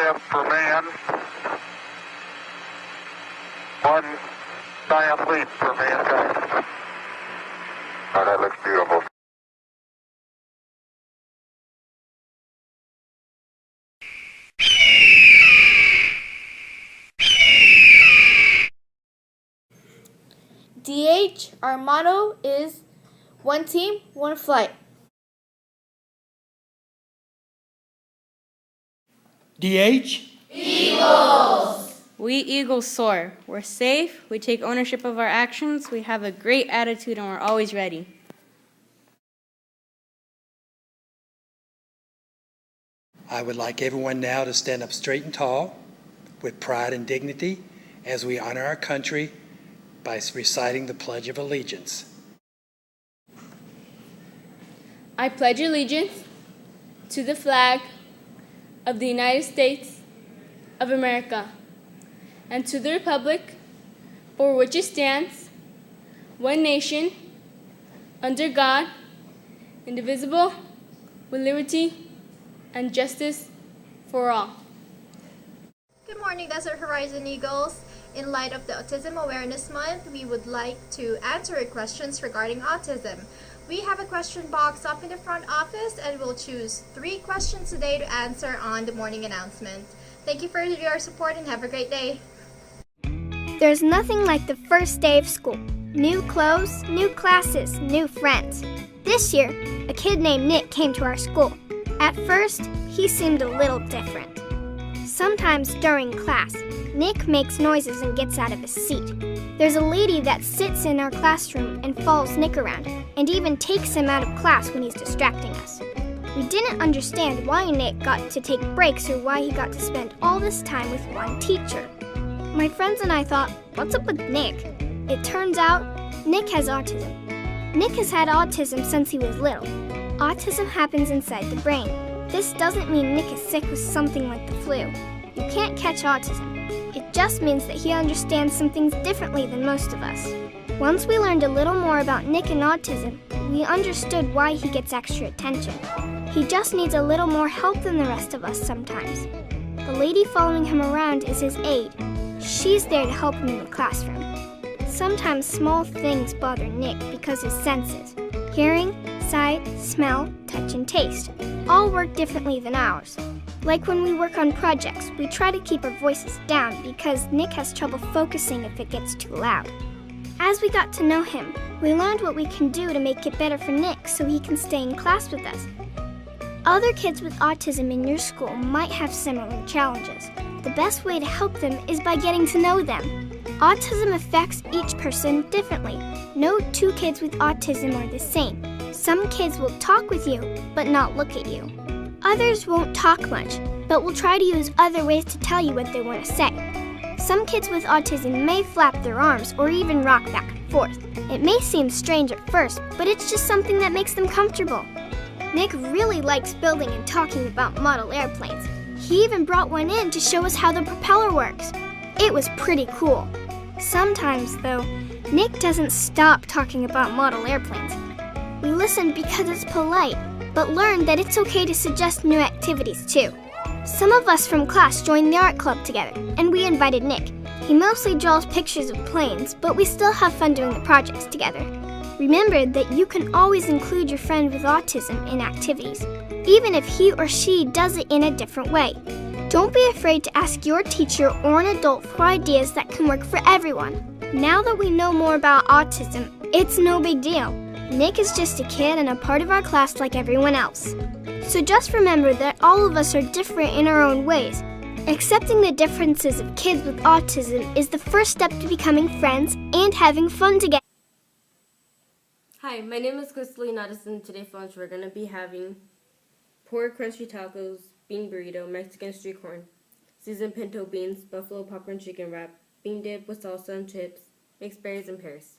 step for man, one giant leap for mankind. Oh, that looks beautiful. DH, our motto is one team, one flight. DH? We Eagles soar. We're safe, we take ownership of our actions, we have a great attitude, and we're always ready. I would like everyone now to stand up straight and tall with pride and dignity as we honor our country by reciting the Pledge of Allegiance. I pledge allegiance to the flag of the United States of America and to the republic for which it stands, one nation, under God, indivisible, with liberty and justice for all. Good morning, Desert Horizon Eagles. In light of the Autism Awareness Month, we would like to answer your questions regarding autism. We have a question box up in the front office and we'll choose 3 questions today to answer on the morning announcement. Thank you for your support and have a great day. There's nothing like the first day of school. New clothes, new classes, new friends. This year, a kid named Nick came to our school. At first, he seemed a little different. Sometimes during class, Nick makes noises and gets out of his seat. There's a lady that sits in our classroom and follows Nick around, and even takes him out of class when he's distracting us. We didn't understand why Nick got to take breaks or why he got to spend all this time with one teacher. My friends and I thought, what's up with Nick? It turns out, Nick has autism. Nick has had autism since he was little. Autism happens inside the brain. This doesn't mean Nick is sick with something like the flu. You can't catch autism. It just means that he understands some things differently than most of us. Once we learned a little more about Nick and autism, we understood why he gets extra attention. He just needs a little more help than the rest of us sometimes. The lady following him around is his aide. She's there to help him in the classroom. Sometimes small things bother Nick because his senses, hearing, sight, smell, touch, and taste, all work differently than ours. Like when we work on projects, we try to keep our voices down because Nick has trouble focusing if it gets too loud. As we got to know him, we learned what we can do to make it better for Nick so he can stay in class with us. Other kids with autism in your school might have similar challenges. The best way to help them is by getting to know them. Autism affects each person differently. No 2 kids with autism are the same. Some kids will talk with you, but not look at you. Others won't talk much, but will try to use other ways to tell you what they want to say. Some kids with autism may flap their arms or even rock back and forth. It may seem strange at first, but it's just something that makes them comfortable. Nick really likes building and talking about model airplanes. He even brought one in to show us how the propeller works. It was pretty cool. Sometimes, though, Nick doesn't stop talking about model airplanes. We listen because it's polite, but learned that it's okay to suggest new activities too. Some of us from class joined the art club together, and we invited Nick. He mostly draws pictures of planes, but we still have fun doing the projects together. Remember that you can always include your friend with autism in activities, even if he or she does it in a different way. Don't be afraid to ask your teacher or an adult for ideas that can work for everyone. Now that we know more about autism, it's no big deal. Nick is just a kid and a part of our class like everyone else. So just remember that all of us are different in our own ways. Accepting the differences of kids with autism is the first step to becoming friends and having fun together. Hi, my name is Crystalline Addison. Today for lunch we're going to be having pork crunchy tacos, bean burrito, Mexican street corn, seasoned pinto beans, buffalo popcorn chicken wrap, bean dip with salsa and chips, mixed berries and pears.